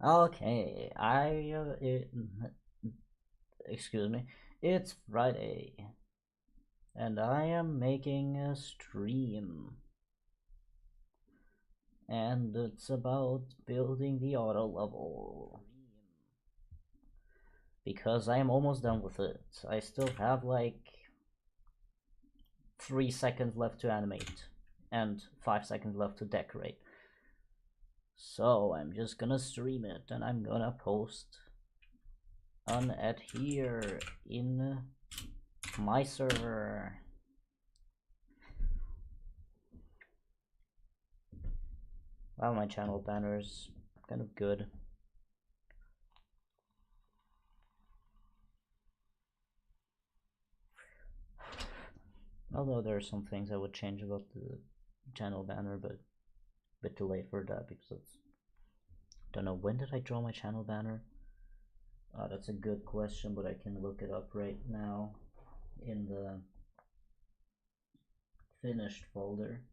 Okay, excuse me, it's Friday, and I am making a stream, and it's about building the auto level, because I am almost done with it. I still have like 3 seconds left to animate, and 5 seconds left to decorate. So I'm just gonna stream it, and I'm gonna post on it here in my server. Well, my channel banner is kind of good. Although there are some things I would change about the channel banner, but a bit too late for that because it's... Don't know, when did I draw my channel banner? That's a good question, but I can look it up right now in the finished folder.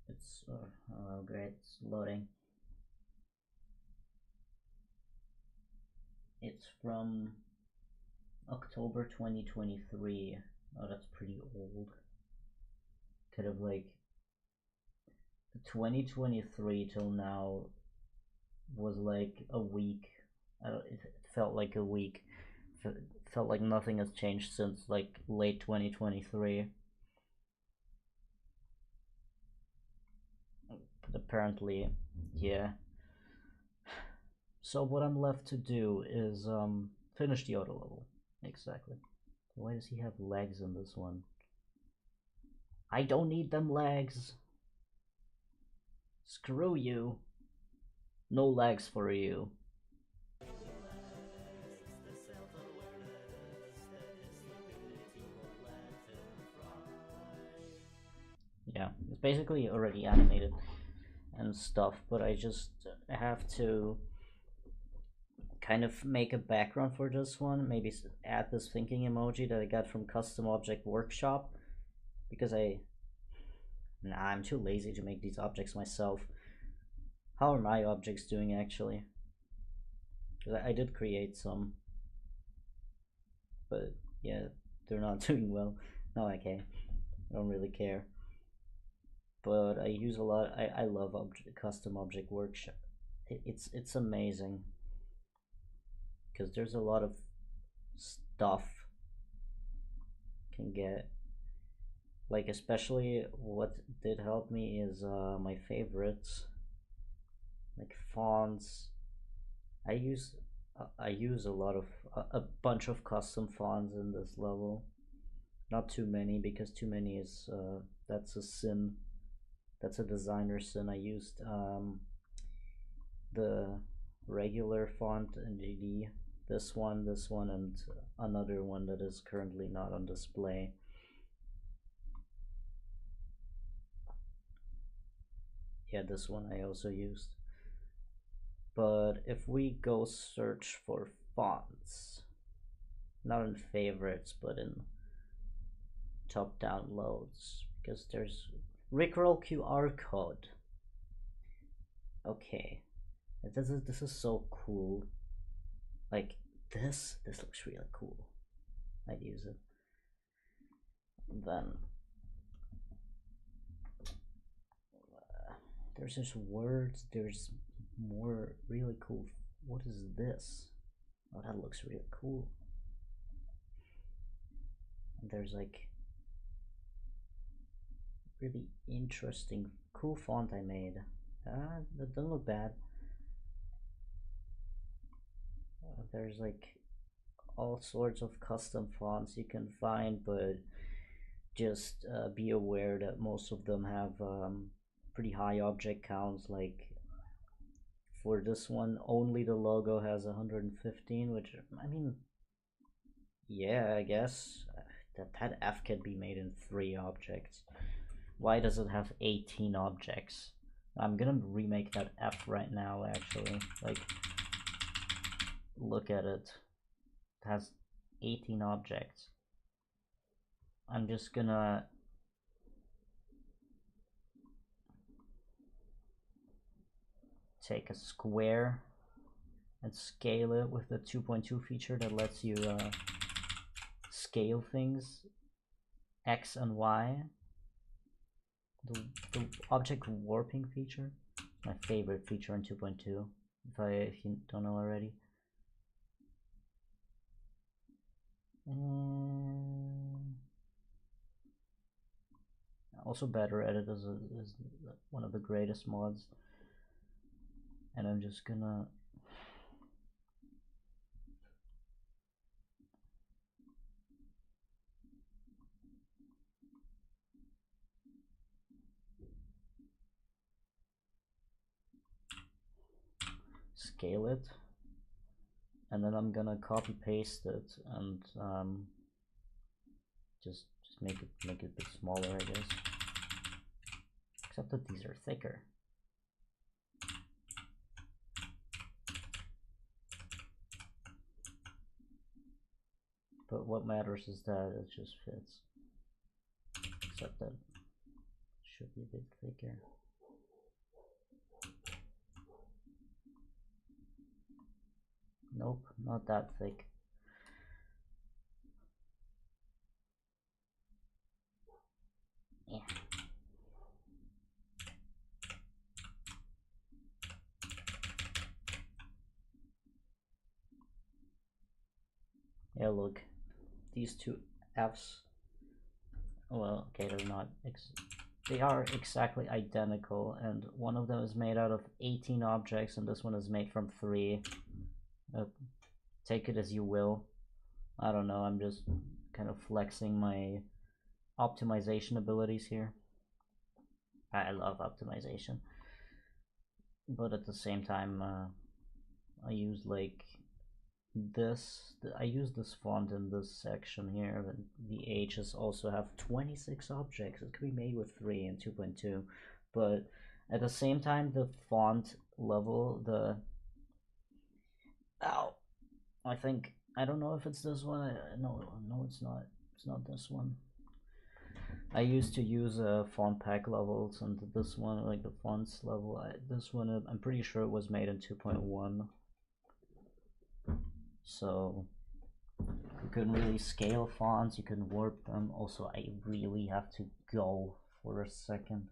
It's, oh great, it's loading. It's from October 2023. Oh, that's pretty old. Could have like 2023 till now was like a week. It felt like a week. It felt like nothing has changed since like late 2023. But apparently, yeah. So what I'm left to do is finish the auto level. Exactly. Why does he have legs in this one? I don't need them legs. Screw you. No legs for you. Yeah, it's basically already animated and stuff, but I just have to kind of make a background for this one. Maybe add this thinking emoji that I got from Custom Object Workshop, because I'm too lazy to make these objects myself. How are my objects doing actually? Because I did create some, but yeah, they're not doing well. No, okay, I don't really care. But I use a lot. I love Custom Object Workshop. It's amazing because there's a lot of stuff can get, like, especially what did help me is my favorites, like fonts. I use a lot of a bunch of custom fonts in this level. Not too many, because too many is that's a sin. That's a designer sin. I used the regular font in GD, this one, and another one that is currently not on display. Yeah, this one I also used. But if we go search for fonts, not in favorites, but in top downloads, because there's Rickroll QR code. Okay, this is so cool. Like this looks really cool. I'd use it. Then there's just words. There's more really cool. What is this? Oh, that looks really cool. And there's like really interesting, cool font I made. That doesn't look bad. There's like all sorts of custom fonts you can find, but just be aware that most of them have pretty high object counts. Like for this one, only the logo has 115, which, I mean, yeah, I guess that F can be made in 3 objects. Why does it have 18 objects? I'm gonna remake that F right now, actually. Like, look at it. It has 18 objects. I'm just gonna... take a square and scale it with the 2.2 feature that lets you scale things X and Y. The object warping feature, my favorite feature in 2.2, if you don't know already. Also Better Edit is one of the greatest mods, and I'm just gonna scale it, and then I'm gonna copy paste it and just make it a bit smaller, I guess. Except that these are thicker. But what matters is that it just fits. Except that it should be a bit thicker. Nope, not that thick. Yeah. Yeah, look, these two Fs, well, okay, they're not, they are exactly identical, and one of them is made out of 18 objects, and this one is made from 3. Take it as you will. I don't know, I'm just kind of flexing my optimization abilities here. I love optimization, but at the same time, I use like this. I use this font in this section here, but the H's also have 26 objects. It could be made with 3 and 2.2, but at the same time, the font level, I think, I don't know if it's this one. No, it's not. It's not this one. I used to use font pack levels, and this one, like the fonts level, this one, I'm pretty sure it was made in 2.1. So you couldn't really scale fonts, you can warp them. Also, I really have to go for a second.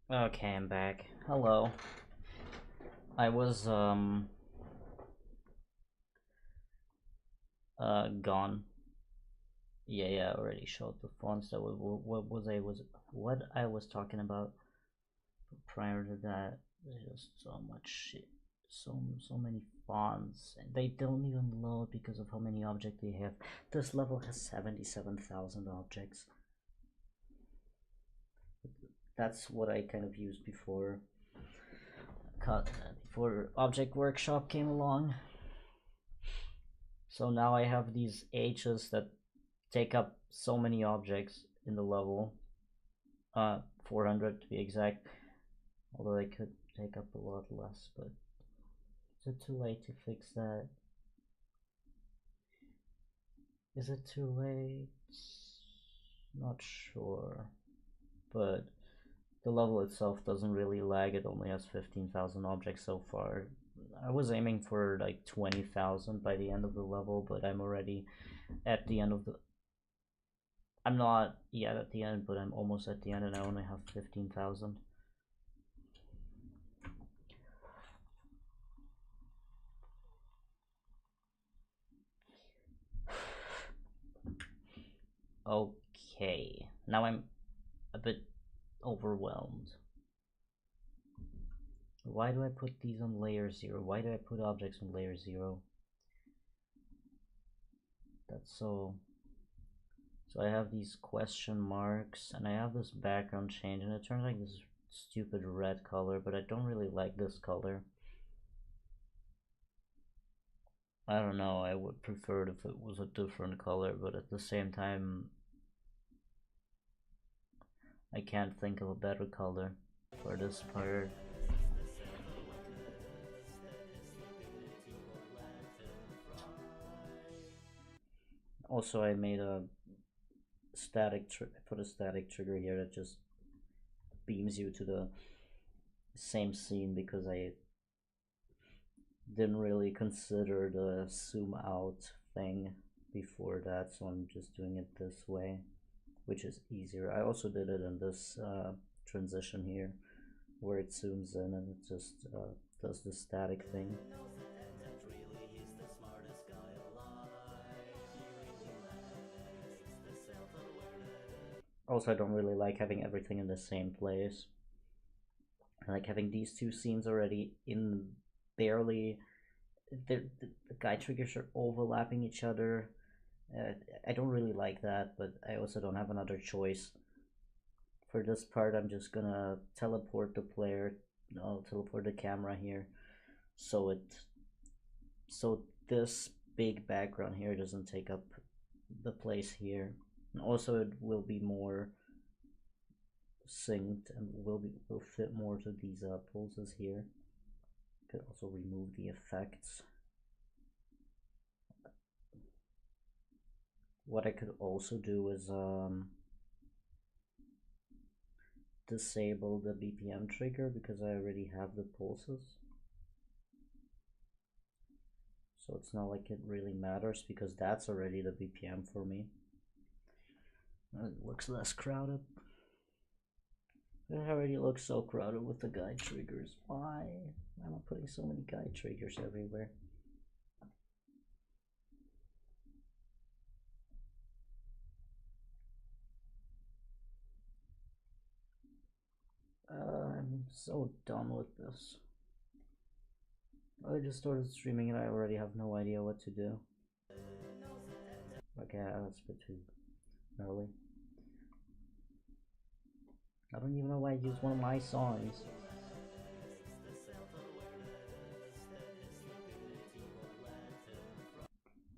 Okay, I'm back. Hello. I was gone. Yeah, I already showed the fonts. That was what I was talking about. But prior to that, there's just so much shit, so many fonts, and they don't even load because of how many objects they have. This level has 77,000 objects. That's what I kind of used before Object Workshop came along. So now I have these H's that take up so many objects in the level. 400 to be exact. Although they could take up a lot less, but is it too late to fix that? Is it too late? Not sure. But the level itself doesn't really lag. It only has 15,000 objects so far. I was aiming for like 20,000 by the end of the level, but I'm already at the end of the... I'm not yet at the end, but I'm almost at the end and I only have 15,000. Okay, now I'm a bit overwhelmed. Why do I put these on layer 0? Why do I put objects on layer 0? That's so... So I have these question marks and I have this background change and it turns like this stupid red color, but I don't really like this color. I don't know, I would prefer it if it was a different color, but at the same time I can't think of a better color for this part. Also, I made a put a static trigger here that just beams you to the same scene because I didn't really consider the zoom out thing before that, so I'm just doing it this way, which is easier. I also did it in this transition here where it zooms in and it just does the static thing. Also, I don't really like having everything in the same place. I like having these two scenes already in barely... the guide triggers are overlapping each other. I don't really like that, but I also don't have another choice. For this part, I'm just gonna teleport the player. I'll teleport the camera here, so this big background here doesn't take up the place here, and also it will be more synced and will fit more to these pulses here. Could also remove the effects. What I could also do is disable the BPM trigger because I already have the pulses. So it's not like it really matters because that's already the BPM for me. It looks less crowded. It already looks so crowded with the guide triggers. Why am I putting so many guide triggers everywhere? I'm so done with this. I just started streaming and I already have no idea what to do. Okay, that's a bit too early. I don't even know why I used one of my songs.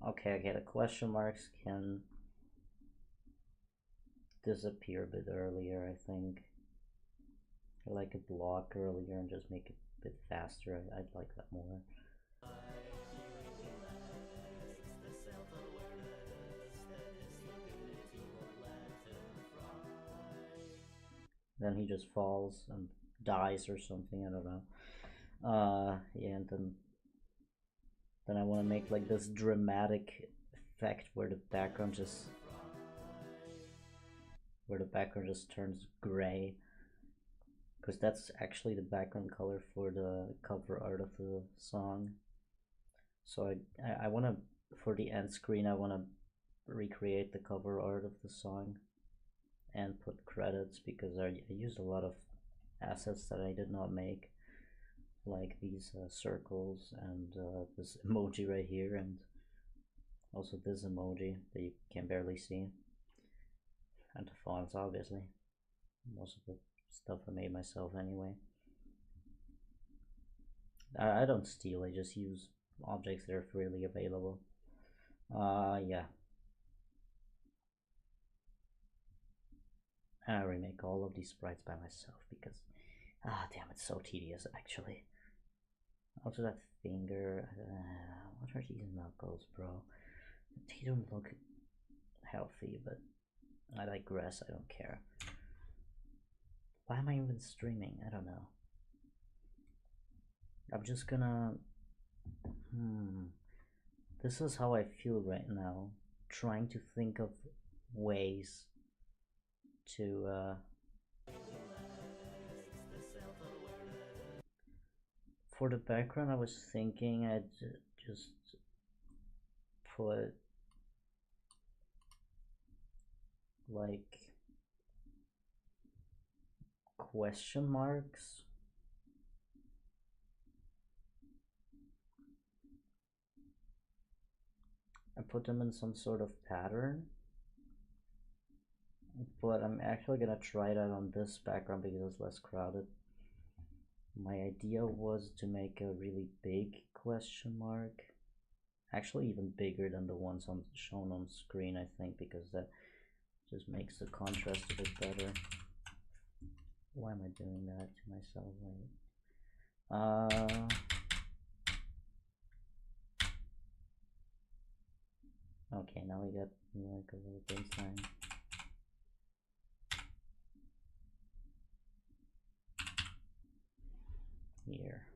Okay, the question marks can disappear a bit earlier, I think. I like a block earlier and just make it a bit faster. I'd like that more. Then he just falls and dies or something, I don't know. Yeah, and then I want to make like this dramatic effect where the background just turns gray, because that's actually the background color for the cover art of the song. So I want to, for the end screen, I want to recreate the cover art of the song and put credits, because I used a lot of assets that I did not make, like these circles and this emoji right here, and also this emoji that you can barely see, and the fonts, obviously. Most of the stuff I made myself anyway. I don't steal, I just use objects that are freely available. Yeah. I remake all of these sprites by myself because, damn, it's so tedious actually. Also, that finger. What are these knuckles, bro? They don't look healthy, but I digress. I don't care. Why am I even streaming? I don't know. I'm just gonna. This is how I feel right now. Trying to think of ways to. For the background, I was thinking I'd just put like question marks. I put them in some sort of pattern, but I'm actually gonna try that on this background because it's less crowded. My idea was to make a really big question mark, actually even bigger than the ones shown on screen, I think, because that just makes the contrast a bit better. Why am I doing that to myself? Wait. Okay, now we got like a little baseline. Here.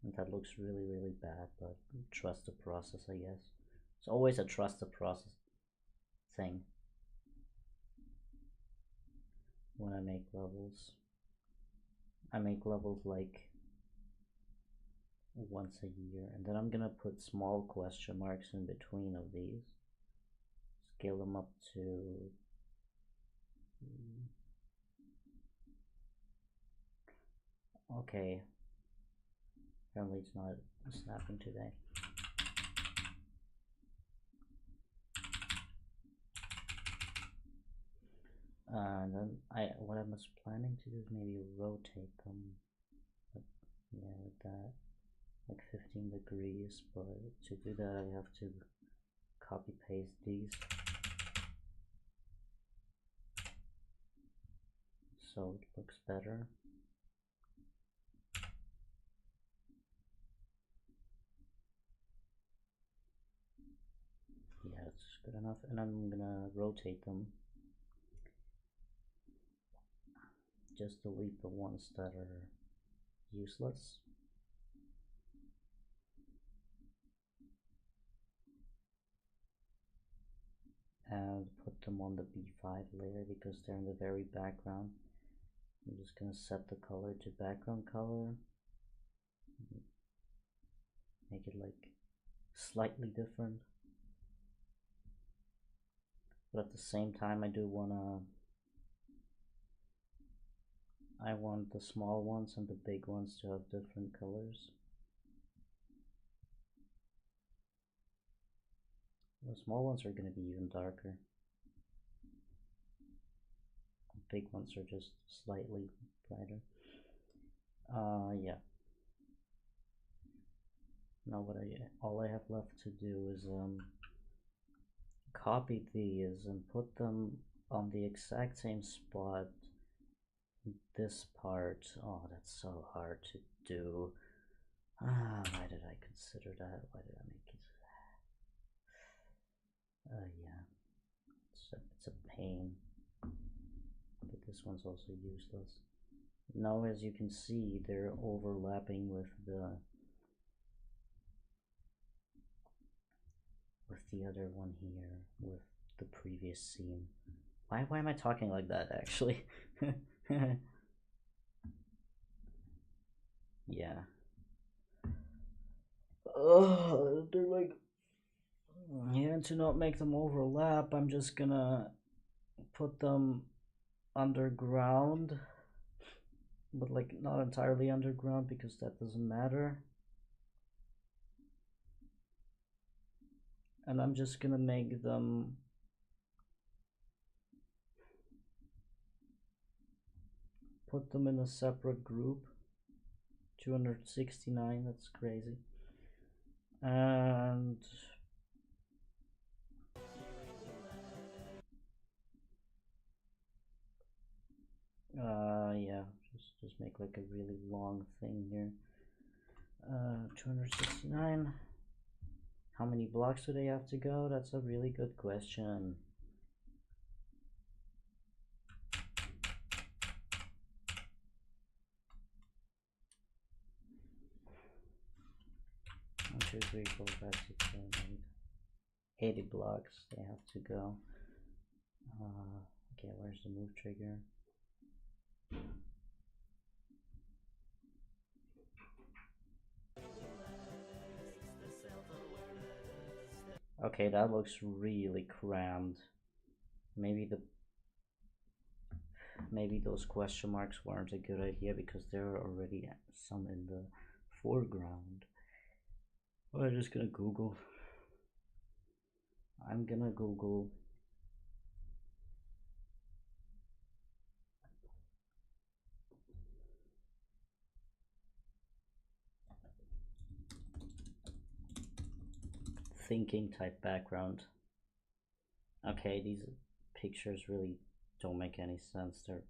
And that looks really, really bad, but trust the process, I guess. It's always a trust the process thing when I make levels. I make levels like once a year, and then I'm gonna put small question marks in between of these. Scale them up to okay. Apparently it's not snapping today. And then what I was planning to do is maybe rotate them, but yeah, like that, like 15 degrees. But to do that, I have to copy paste these, so it looks better. Yeah, it's good enough, and I'm gonna rotate them. Just delete the ones that are useless. And put them on the B5 layer because they're in the very background. I'm just gonna set the color to background color. Make it like slightly different. But at the same time, I want the small ones and the big ones to have different colors. The small ones are going to be even darker. The big ones are just slightly brighter. Yeah. Now all I have left to do is copy these and put them on the exact same spot. This part, oh, that's so hard to do. Why did I consider that? Why did I make it? Yeah, it's a pain. But this one's also useless. Now, as you can see, they're overlapping with the other one here, with the previous scene. Why am I talking like that, actually? Yeah. They're like, yeah, to not make them overlap, I'm just gonna put them underground, but like not entirely underground because that doesn't matter. And I'm just gonna make them put them in a separate group. 269, that's crazy. And Yeah, just make like a really long thing here. 269. How many blocks do they have to go? That's a really good question. One, two, three, four, five, six, seven, 80 blocks they have to go. Okay, where's the move trigger? Okay, that looks really crammed. Maybe those question marks weren't a good idea because there are already some in the foreground. Well, I'm just gonna Google. I'm gonna Google. Thinking type background. Okay, these pictures really don't make any sense. They're